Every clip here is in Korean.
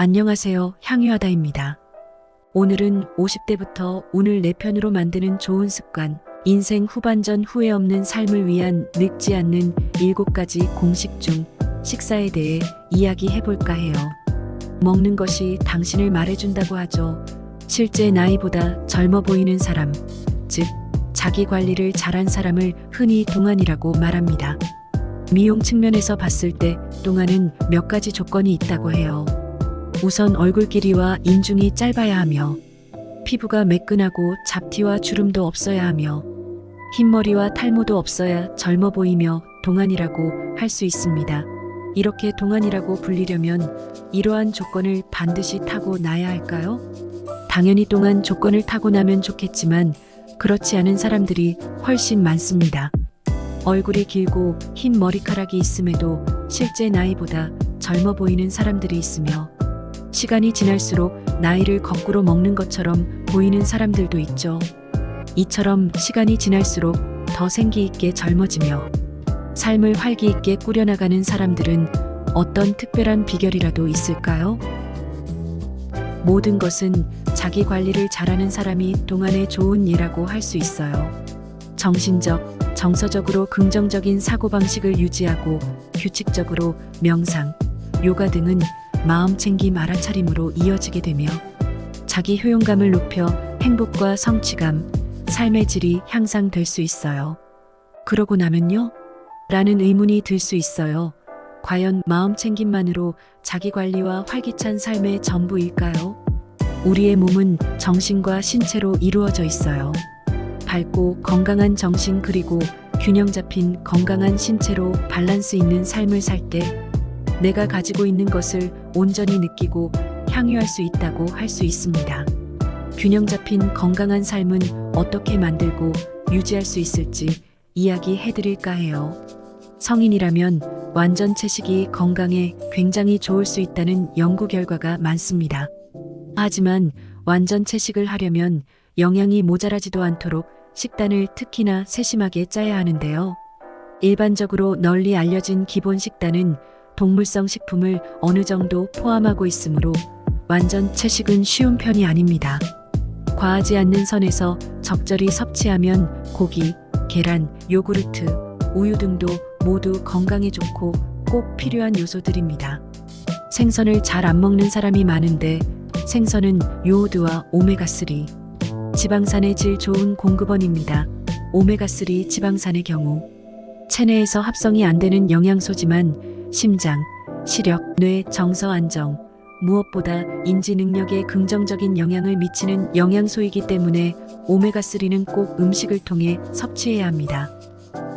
안녕하세요. 향유하다입니다. 오늘은 50대부터 운을 내 편으로 만드는 좋은 습관, 인생 후반전 후회 없는 삶을 위한 늙지 않는 7가지 공식 중 식사에 대해 이야기해 볼까 해요. 먹는 것이 당신을 말해준다고 하죠. 실제 나이보다 젊어 보이는 사람, 즉 자기 관리를 잘한 사람을 흔히 동안이라고 말합니다. 미용 측면에서 봤을 때 동안은 몇 가지 조건이 있다고 해요. 우선 얼굴 길이와 인중이 짧아야 하며, 피부가 매끈하고 잡티와 주름도 없어야 하며, 흰머리와 탈모도 없어야 젊어 보이며 동안이라고 할 수 있습니다. 이렇게 동안이라고 불리려면 이러한 조건을 반드시 타고나야 할까요? 당연히 동안 조건을 타고나면 좋겠지만 그렇지 않은 사람들이 훨씬 많습니다. 얼굴이 길고 흰 머리카락이 있음에도 실제 나이보다 젊어 보이는 사람들이 있으며, 시간이 지날수록 나이를 거꾸로 먹는 것처럼 보이는 사람들도 있죠. 이처럼 시간이 지날수록 더 생기 있게 젊어지며 삶을 활기 있게 꾸려나가는 사람들은 어떤 특별한 비결이라도 있을까요? 모든 것은 자기 관리를 잘하는 사람이 동안의 좋은 예라고 할 수 있어요. 정신적, 정서적으로 긍정적인 사고방식을 유지하고 규칙적으로 명상, 요가 등은 마음 챙김 알아차림으로 이어지게 되며 자기 효용감을 높여 행복과 성취감, 삶의 질이 향상될 수 있어요. 그러고 나면요? 라는 의문이 들 수 있어요. 과연 마음 챙김만으로 자기 관리와 활기찬 삶의 전부일까요? 우리의 몸은 정신과 신체로 이루어져 있어요. 밝고 건강한 정신 그리고 균형 잡힌 건강한 신체로 밸런스 있는 삶을 살 때 내가 가지고 있는 것을 온전히 느끼고 향유할 수 있다고 할 수 있습니다. 균형 잡힌 건강한 삶은 어떻게 만들고 유지할 수 있을지 이야기해 드릴까 해요. 성인이라면 완전 채식이 건강에 굉장히 좋을 수 있다는 연구 결과가 많습니다. 하지만 완전 채식을 하려면 영양이 모자라지도 않도록 식단을 특히나 세심하게 짜야 하는데요. 일반적으로 널리 알려진 기본 식단은 동물성 식품을 어느 정도 포함하고 있으므로 완전 채식은 쉬운 편이 아닙니다. 과하지 않는 선에서 적절히 섭취하면 고기, 계란, 요구르트, 우유 등도 모두 건강에 좋고 꼭 필요한 요소들입니다. 생선을 잘 안 먹는 사람이 많은데 생선은 요오드와 오메가3, 지방산의 질 좋은 공급원입니다. 오메가3 지방산의 경우 체내에서 합성이 안 되는 영양소지만 심장, 시력, 뇌, 정서 안정, 무엇보다 인지 능력에 긍정적인 영향을 미치는 영양소이기 때문에 오메가3는 꼭 음식을 통해 섭취해야 합니다.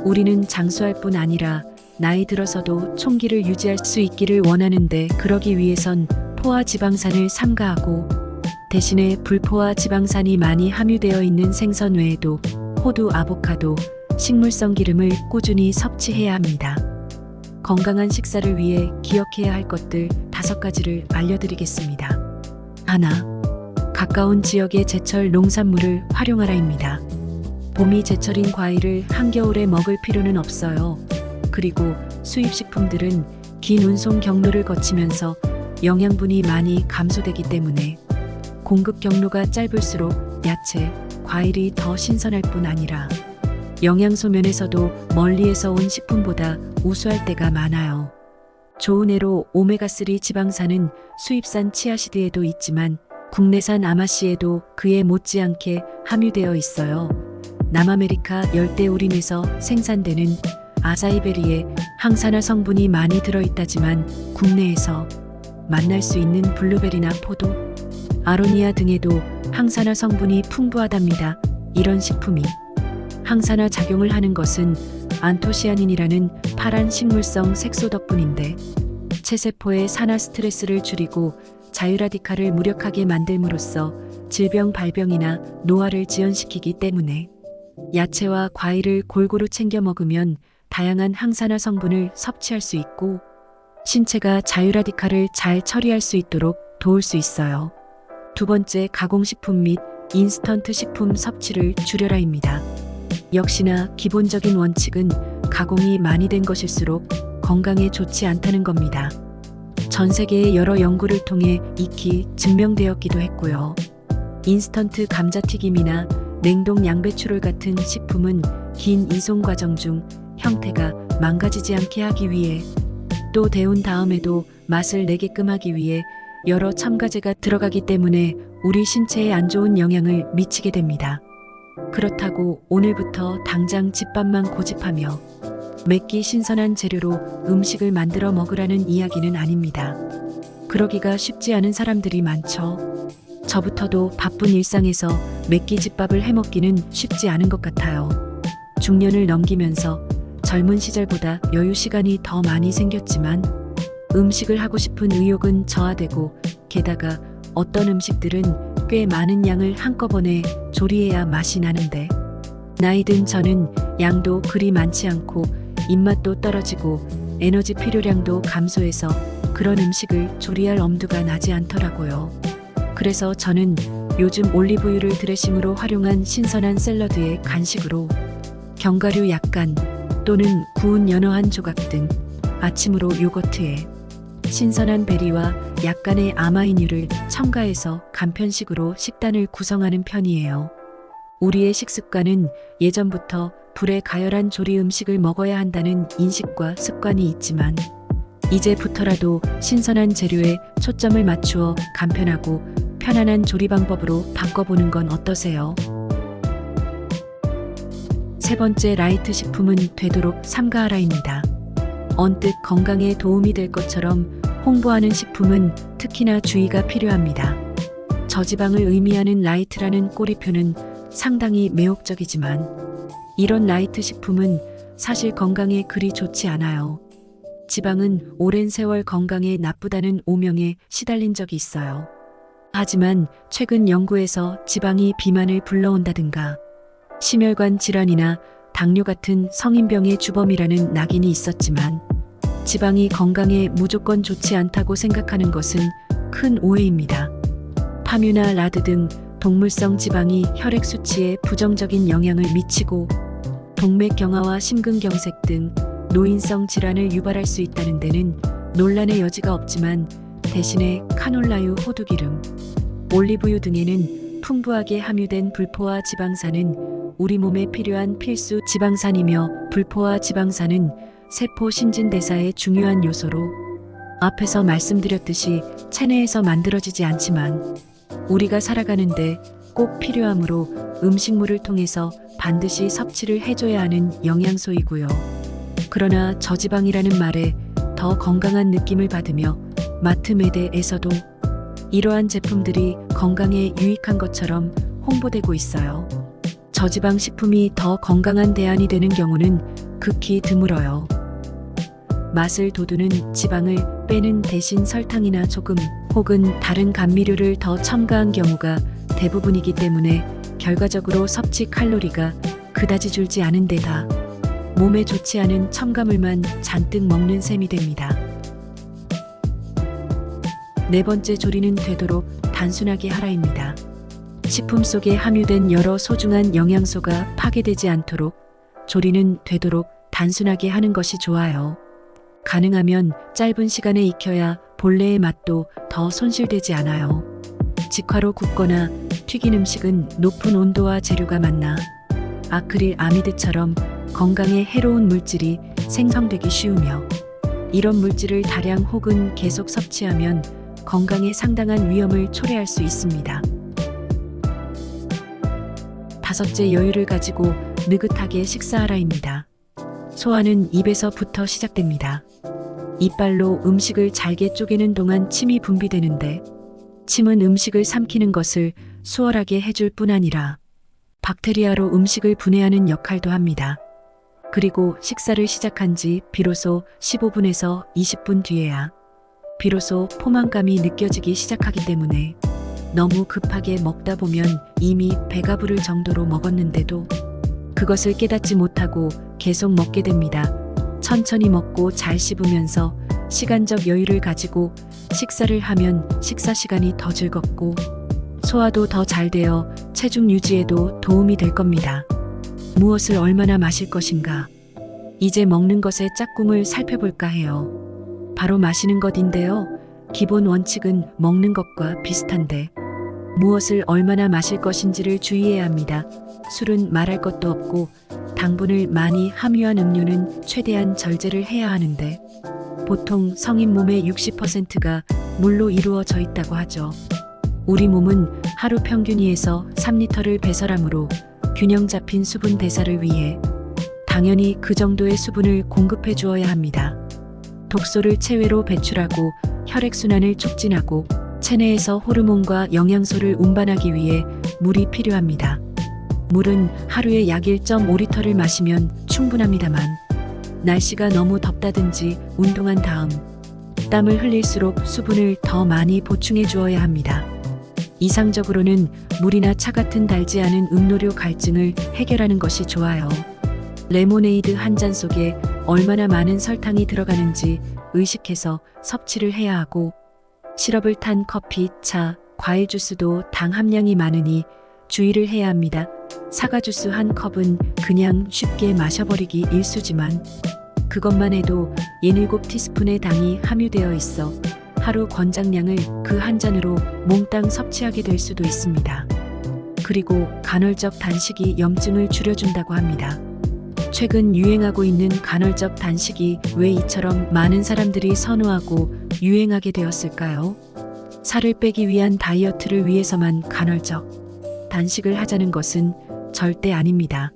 우리는 장수할 뿐 아니라 나이 들어서도 총기를 유지할 수 있기를 원하는데 그러기 위해선 포화 지방산을 삼가하고 대신에 불포화 지방산이 많이 함유되어 있는 생선 외에도 호두, 아보카도, 식물성 기름을 꾸준히 섭취해야 합니다. 건강한 식사를 위해 기억해야 할 것들 5가지를 알려드리겠습니다. 하나, 가까운 지역의 제철 농산물을 활용하라입니다. 봄이 제철인 과일을 한겨울에 먹을 필요는 없어요. 그리고 수입식품들은 긴 운송 경로를 거치면서 영양분이 많이 감소되기 때문에 공급 경로가 짧을수록 야채, 과일이 더 신선할 뿐 아니라 영양소 면에서도 멀리에서 온 식품보다 우수할 때가 많아요. 좋은 예로 오메가3 지방산은 수입산 치아시드에도 있지만 국내산 아마씨에도 그에 못지않게 함유되어 있어요. 남아메리카 열대우림에서 생산되는 아사이베리에 항산화 성분이 많이 들어있다지만 국내에서 만날 수 있는 블루베리나 포도, 아로니아 등에도 항산화 성분이 풍부하답니다. 이런 식품이 항산화 작용을 하는 것은 안토시아닌이라는 파란 식물성 색소 덕분인데 체세포의 산화 스트레스를 줄이고 자유라디칼을 무력하게 만들므로써 질병 발병이나 노화를 지연시키기 때문에 야채와 과일을 골고루 챙겨 먹으면 다양한 항산화 성분을 섭취할 수 있고 신체가 자유라디칼을 잘 처리할 수 있도록 도울 수 있어요. 두 번째, 가공식품 및 인스턴트 식품 섭취를 줄여라입니다. 역시나 기본적인 원칙은 가공이 많이 된 것일수록 건강에 좋지 않다는 겁니다. 전 세계의 여러 연구를 통해 익히 증명되었기도 했고요. 인스턴트 감자튀김이나 냉동 양배추를 같은 식품은 긴 이송 과정 중 형태가 망가지지 않게 하기 위해 또 데운 다음에도 맛을 내게끔 하기 위해 여러 첨가제가 들어가기 때문에 우리 신체에 안 좋은 영향을 미치게 됩니다. 그렇다고 오늘부터 당장 집밥만 고집하며 맵기 신선한 재료로 음식을 만들어 먹으라는 이야기는 아닙니다. 그러기가 쉽지 않은 사람들이 많죠. 저부터도 바쁜 일상에서 맵기 집밥을 해먹기는 쉽지 않은 것 같아요. 중년을 넘기면서 젊은 시절보다 여유 시간이 더 많이 생겼지만 음식을 하고 싶은 의욕은 저하되고 게다가 어떤 음식들은 꽤 많은 양을 한꺼번에 조리해야 맛이 나는데 나이 든 저는 양도 그리 많지 않고 입맛도 떨어지고 에너지 필요량도 감소해서 그런 음식을 조리할 엄두가 나지 않더라고요. 그래서 저는 요즘 올리브유를 드레싱으로 활용한 신선한 샐러드에 간식으로 견과류 약간 또는 구운 연어 한 조각 등 아침으로 요거트에 신선한 베리와 약간의 아마이뉴를 첨가해서 간편식으로 식단을 구성하는 편이에요. 우리의 식습관은 예전부터 불에 가열한 조리 음식을 먹어야 한다는 인식과 습관이 있지만 이제부터라도 신선한 재료에 초점을 맞추어 간편하고 편안한 조리 방법으로 바꿔보는 건 어떠세요? 세 번째 라이트 식품은 되도록 삼가하라입니다. 언뜻 건강에 도움이 될 것처럼 홍보하는 식품은 특히나 주의가 필요합니다. 저지방을 의미하는 라이트라는 꼬리표는 상당히 매혹적이지만 이런 라이트 식품은 사실 건강에 그리 좋지 않아요. 지방은 오랜 세월 건강에 나쁘다는 오명에 시달린 적이 있어요. 하지만 최근 연구에서 지방이 비만을 불러온다든가 심혈관 질환이나 당뇨 같은 성인병의 주범이라는 낙인이 있었지만 지방이 건강에 무조건 좋지 않다고 생각하는 것은 큰 오해입니다. 파뮤나 라드 등 동물성 지방이 혈액 수치에 부정적인 영향을 미치고 동맥경화와 심근경색 등 노인성 질환을 유발할 수 있다는 데는 논란의 여지가 없지만 대신에 카놀라유, 호두기름, 올리브유 등에는 풍부하게 함유된 불포화 지방산은 우리 몸에 필요한 필수 지방산이며 불포화 지방산은 세포 신진대사의 중요한 요소로 앞에서 말씀드렸듯이 체내에서 만들어지지 않지만 우리가 살아가는데 꼭 필요하므로 음식물을 통해서 반드시 섭취를 해줘야 하는 영양소이고요. 그러나 저지방이라는 말에 더 건강한 느낌을 받으며 마트 매대에서도 이러한 제품들이 건강에 유익한 것처럼 홍보되고 있어요. 저지방 식품이 더 건강한 대안이 되는 경우는 극히 드물어요. 맛을 돋우는 지방을 빼는 대신 설탕이나 소금 혹은 다른 감미료를 더 첨가한 경우가 대부분이기 때문에 결과적으로 섭취 칼로리가 그다지 줄지 않은 데다 몸에 좋지 않은 첨가물만 잔뜩 먹는 셈이 됩니다. 네 번째 조리는 되도록 단순하게 하라입니다. 식품 속에 함유된 여러 소중한 영양소가 파괴되지 않도록 조리는 되도록 단순하게 하는 것이 좋아요. 가능하면 짧은 시간에 익혀야 본래의 맛도 더 손실되지 않아요. 직화로 굽거나 튀긴 음식은 높은 온도와 재료가 만나 아크릴 아미드처럼 건강에 해로운 물질이 생성되기 쉬우며 이런 물질을 다량 혹은 계속 섭취하면 건강에 상당한 위험을 초래할 수 있습니다. 다섯째, 여유를 가지고 느긋하게 식사하라입니다. 소화는 입에서부터 시작됩니다. 이빨로 음식을 잘게 쪼개는 동안 침이 분비되는데 침은 음식을 삼키는 것을 수월하게 해줄 뿐 아니라 박테리아로 음식을 분해하는 역할도 합니다. 그리고 식사를 시작한 지 비로소 15분에서 20분 뒤에야 비로소 포만감이 느껴지기 시작하기 때문에 너무 급하게 먹다 보면 이미 배가 부를 정도로 먹었는데도 그것을 깨닫지 못하고 계속 먹게 됩니다. 천천히 먹고 잘 씹으면서 시간적 여유를 가지고 식사를 하면 식사 시간이 더 즐겁고 소화도 더 잘 되어 체중 유지에도 도움이 될 겁니다. 무엇을 얼마나 마실 것인가? 이제 먹는 것의 짝꿍을 살펴볼까 해요. 바로 마시는 것인데요. 기본 원칙은 먹는 것과 비슷한데 무엇을 얼마나 마실 것인지를 주의해야 합니다. 술은 말할 것도 없고 당분을 많이 함유한 음료는 최대한 절제를 해야 하는데 보통 성인 몸의 60%가 물로 이루어져 있다고 하죠. 우리 몸은 하루 평균 2에서 3리터를 배설하므로 균형 잡힌 수분 대사를 위해 당연히 그 정도의 수분을 공급해 주어야 합니다. 독소를 체외로 배출하고 혈액순환을 촉진하고 체내에서 호르몬과 영양소를 운반하기 위해 물이 필요합니다. 물은 하루에 약 1.5리터를 마시면 충분합니다만 날씨가 너무 덥다든지 운동한 다음 땀을 흘릴수록 수분을 더 많이 보충해 주어야 합니다. 이상적으로는 물이나 차 같은 달지 않은 음료료 갈증을 해결하는 것이 좋아요. 레모네이드 한 잔 속에 얼마나 많은 설탕이 들어가는지 의식해서 섭취를 해야 하고 시럽을 탄 커피, 차, 과일 주스도 당 함량이 많으니 주의를 해야 합니다. 사과 주스 한 컵은 그냥 쉽게 마셔버리기 일쑤지만 그것만 해도 17티스푼의 당이 함유되어 있어 하루 권장량을 그 한 잔으로 몽땅 섭취하게 될 수도 있습니다. 그리고 간헐적 단식이 염증을 줄여준다고 합니다. 최근 유행하고 있는 간헐적 단식이 왜 이처럼 많은 사람들이 선호하고 유행하게 되었을까요? 살을 빼기 위한 다이어트를 위해서만 간헐적 단식을 하자는 것은 절대 아닙니다.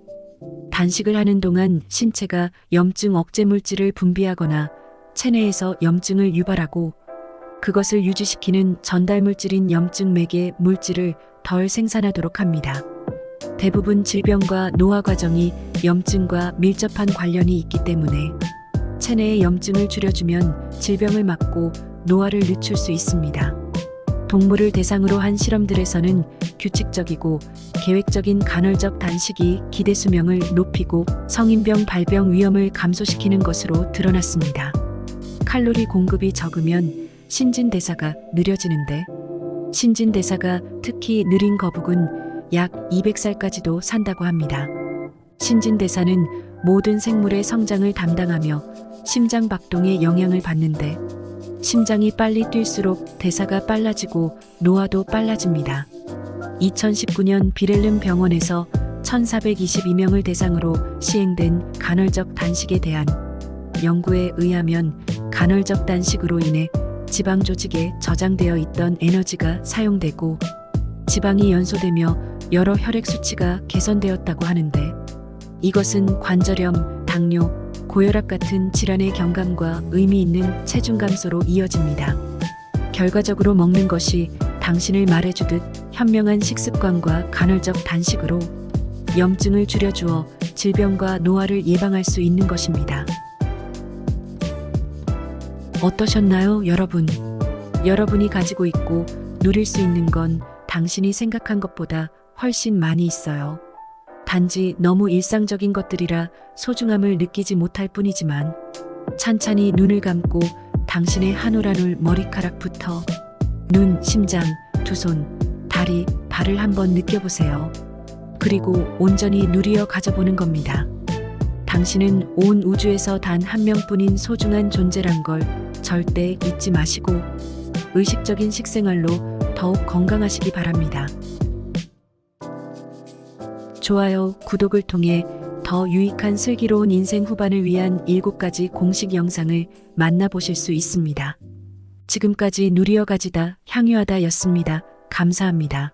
단식을 하는 동안 신체가 염증 억제 물질을 분비하거나 체내에서 염증을 유발하고 그것을 유지시키는 전달 물질인 염증 매개 물질을 덜 생산하도록 합니다. 대부분 질병과 노화 과정이 염증과 밀접한 관련이 있기 때문에 체내의 염증을 줄여주면 질병을 막고 노화를 늦출 수 있습니다. 동물을 대상으로 한 실험들에서는 규칙적이고 계획적인 간헐적 단식이 기대 수명을 높이고 성인병 발병 위험을 감소시키는 것으로 드러났습니다. 칼로리 공급이 적으면 신진대사가 느려지는데 신진대사가 특히 느린 거북은 약 200살까지도 산다고 합니다. 신진대사는 모든 생물의 성장을 담당하며 심장 박동에 영향을 받는데 심장이 빨리 뛸수록 대사가 빨라지고 노화도 빨라집니다. 2019년 비렐름 병원에서 1422명을 대상으로 시행된 간헐적 단식에 대한 연구에 의하면 간헐적 단식으로 인해 지방 조직에 저장되어 있던 에너지가 사용되고 지방이 연소되며 여러 혈액 수치가 개선되었다고 하는데 이것은 관절염, 당뇨, 고혈압 같은 질환의 경감과 의미 있는 체중 감소로 이어집니다. 결과적으로 먹는 것이 당신을 말해주듯 현명한 식습관과 간헐적 단식으로 염증을 줄여주어 질병과 노화를 예방할 수 있는 것입니다. 어떠셨나요, 여러분? 여러분이 가지고 있고 누릴 수 있는 건 당신이 생각한 것보다 훨씬 많이 있어요. 단지 너무 일상적인 것들이라 소중함을 느끼지 못할 뿐이지만 찬찬히 눈을 감고 당신의 한 올 한 올 머리카락부터 눈, 심장, 두 손, 다리, 발을 한번 느껴보세요. 그리고 온전히 누리어 가져보는 겁니다. 당신은 온 우주에서 단 한 명뿐인 소중한 존재란 걸 절대 잊지 마시고 의식적인 식생활로 더욱 건강하시기 바랍니다. 좋아요, 구독을 통해 더 유익한 슬기로운 인생 후반을 위한 7가지 공식 영상을 만나보실 수 있습니다. 지금까지 누리어 가지다 향유하다 였습니다. 감사합니다.